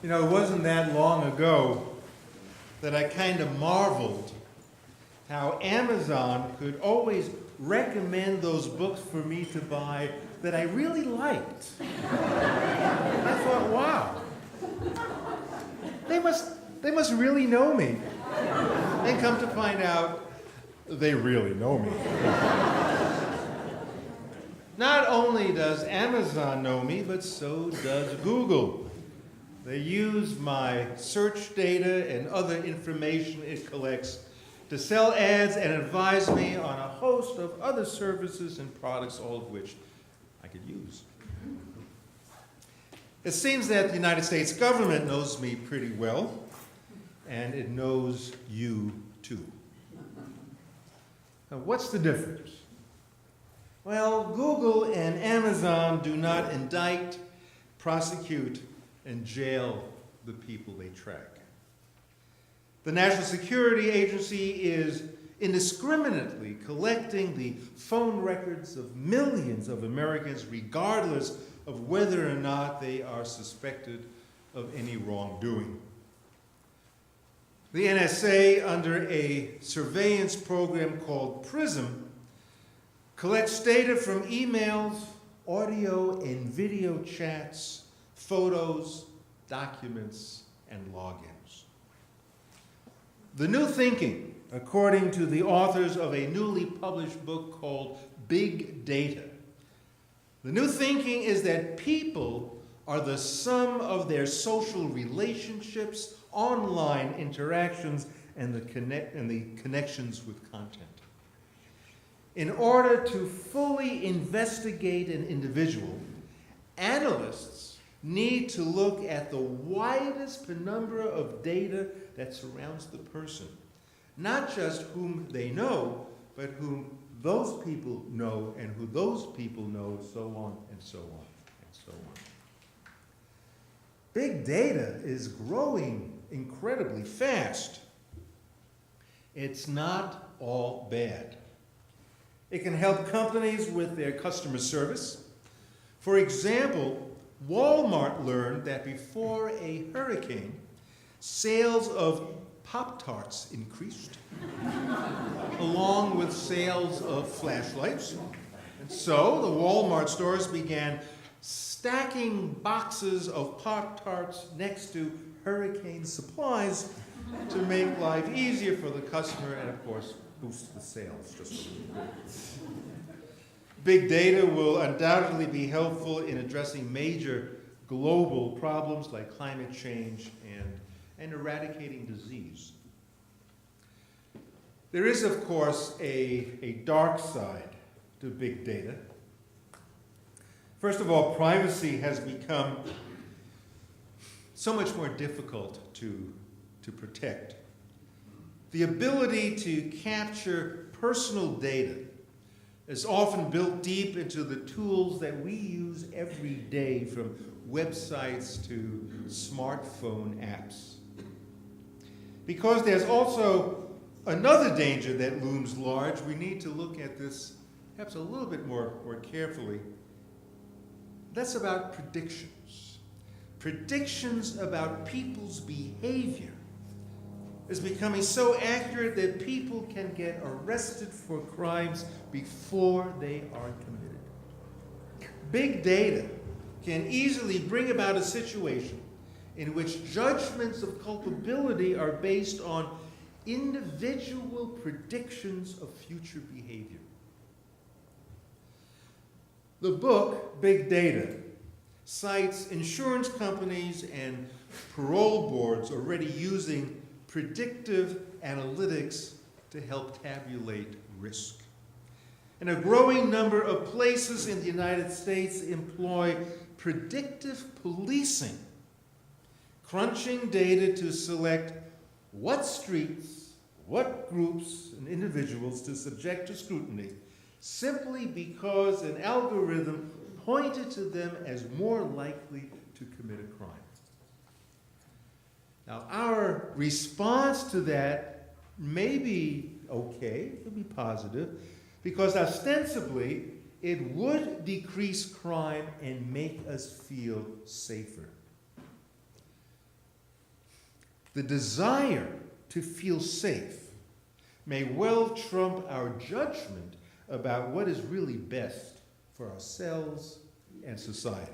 You know, it wasn't that long ago that I kind of marveled how Amazon could always recommend those books for me to buy that I really liked. I thought, wow, they must really know me. And come to find out, they really know me. Not only does Amazon know me, but so does Google. They use my search data and other information it collects to sell ads and advise me on a host of other services and products, all of which I could use. It seems that the United States government knows me pretty well, and it knows you too. Now, what's the difference? Well, Google and Amazon do not indict, prosecute, and jail the people they track. The National Security Agency is indiscriminately collecting the phone records of millions of Americans, regardless of whether or not they are suspected of any wrongdoing. The NSA, under a surveillance program called PRISM, collects data from emails, audio and video chats, photos, documents, and logins. The new thinking, according to the authors of a newly published book called Big Data, the new thinking is that people are the sum of their social relationships, online interactions, and the connections with content. In order to fully investigate an individual, analysts need to look at the widest penumbra of data that surrounds the person. Not just whom they know, but whom those people know and who those people know, so on and so on and so on. Big data is growing incredibly fast. It's not all bad. It can help companies with their customer service. For example, Walmart learned that before a hurricane, sales of Pop-Tarts increased, along with sales of flashlights. And so the Walmart stores began stacking boxes of Pop-Tarts next to hurricane supplies to make life easier for the customer and, of course, boost the sales just a little bit. Big data will undoubtedly be helpful in addressing major global problems like climate change and eradicating disease. There is, of course, a dark side to big data. First of all, privacy has become so much more difficult to protect. The ability to capture personal data is often built deep into the tools that we use every day, from websites to smartphone apps. Because there's also another danger that looms large, we need to look at this perhaps a little bit more carefully. That's about predictions. Predictions about people's behavior is becoming so accurate that people can get arrested for crimes before they are committed. Big data can easily bring about a situation in which judgments of culpability are based on individual predictions of future behavior. The book, Big Data, cites insurance companies and parole boards already using predictive analytics to help tabulate risk. And a growing number of places in the United States employ predictive policing, crunching data to select what streets, what groups and individuals to subject to scrutiny, simply because an algorithm pointed to them as more likely to commit a crime. Now, our response to that may be okay, it could be positive, because ostensibly it would decrease crime and make us feel safer. the desire to feel safe may well trump our judgment about what is really best for ourselves and society.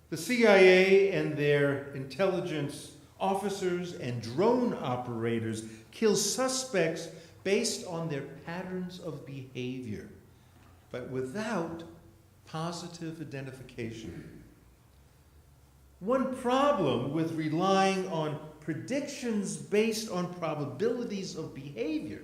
The CIA and their intelligence officers and drone operators kill suspects based on their patterns of behavior, but without positive identification. One problem with relying on predictions based on probabilities of behavior,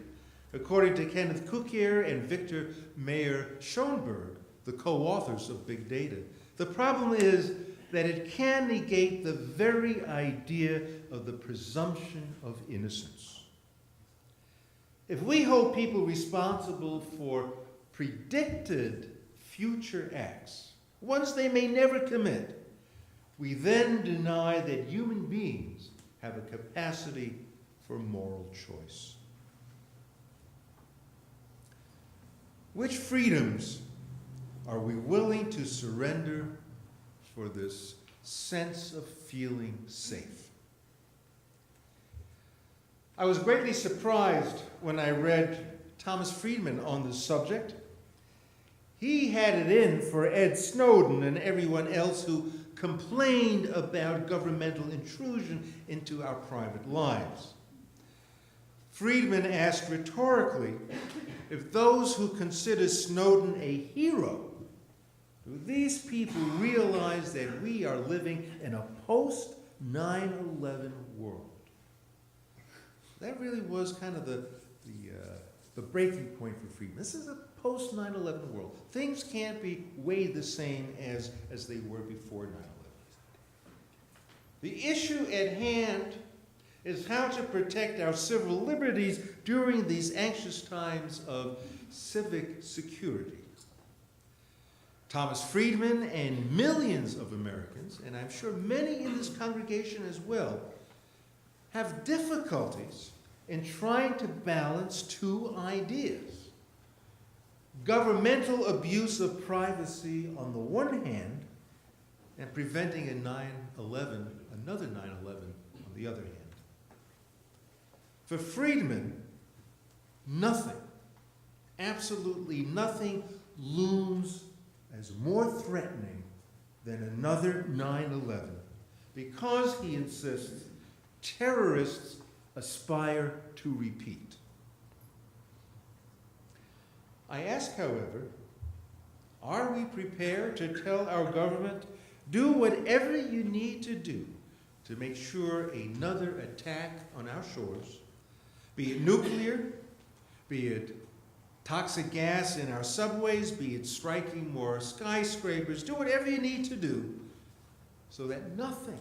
according to Kenneth Cukier and Victor Mayer-Schonberg, the co-authors of Big Data, the problem is that it can negate the very idea of the presumption of innocence. If we hold people responsible for predicted future acts, ones they may never commit, we then deny that human beings have a capacity for moral choice. Which freedoms are we willing to surrender for this sense of feeling safe? I was greatly surprised when I read Thomas Friedman on this subject. He had it in for Ed Snowden and everyone else who complained about governmental intrusion into our private lives. Friedman asked rhetorically if those who consider Snowden a hero, do these people realize that we are living in a post-9/11 world? That really was kind of the breaking point for Friedman. This is a post-9/11 world. Things can't be way the same as they were before 9/11. The issue at hand is how to protect our civil liberties during these anxious times of civic security. Thomas Friedman and millions of Americans, and I'm sure many in this congregation as well, have difficulties in trying to balance two ideas. Governmental abuse of privacy on the one hand, and preventing another 9/11 on the other hand. For Friedman, nothing, absolutely nothing looms as more threatening than another 9/11 because, he insists, terrorists aspire to repeat. I ask, however, are we prepared to tell our government, do whatever you need to do to make sure another attack on our shores, be it nuclear, be it toxic gas in our subways, be it striking more skyscrapers, do whatever you need to do so that nothing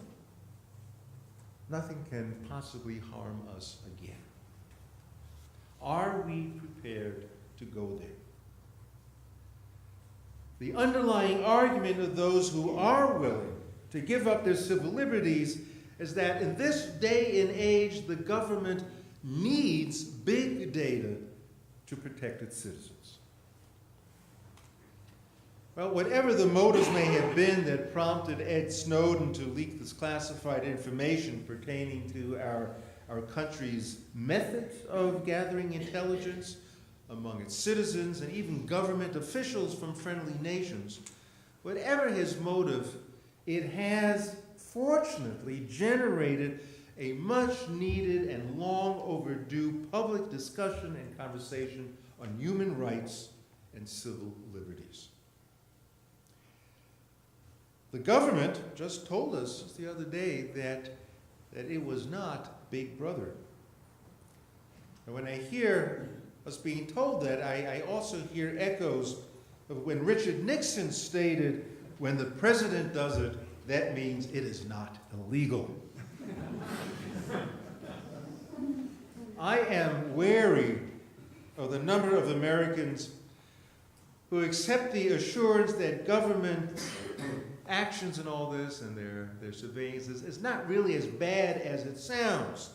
can possibly harm us again? Are we prepared to go there? The underlying argument of those who are willing to give up their civil liberties is that in this day and age, the government needs big data to protect its citizens. Well, whatever the motives may have been that prompted Ed Snowden to leak this classified information pertaining to our country's methods of gathering intelligence among its citizens and even government officials from friendly nations, whatever his motive, it has fortunately generated a much needed and long overdue public discussion and conversation on human rights and civil liberties. The government just told us just the other day that it was not Big Brother. And when I hear us being told that, I also hear echoes of when Richard Nixon stated, when the president does it, that means it is not illegal. I am wary of the number of Americans who accept the assurance that government actions and all this and their surveillance is not really as bad as it sounds,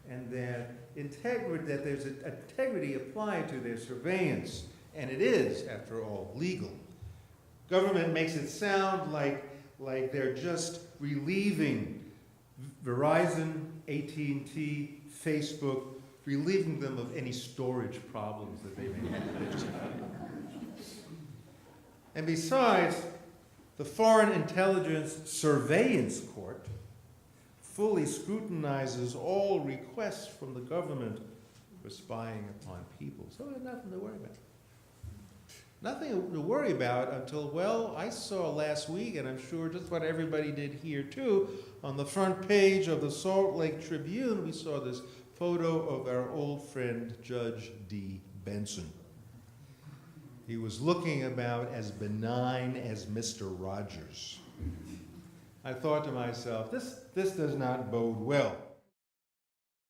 and that there's an integrity applied to their surveillance, and it is, after all, legal. Government makes it sound like they're just relieving Verizon, AT&T, Facebook, relieving them of any storage problems that they may have. And besides, the Foreign Intelligence Surveillance Court fully scrutinizes all requests from the government for spying upon people. So there's nothing to worry about. Nothing to worry about until, well, I saw last week, and I'm sure just what everybody did here too, on the front page of the Salt Lake Tribune, we saw this photo of our old friend Judge D. Benson. He was looking about as benign as Mr. Rogers. I thought to myself, this does not bode well.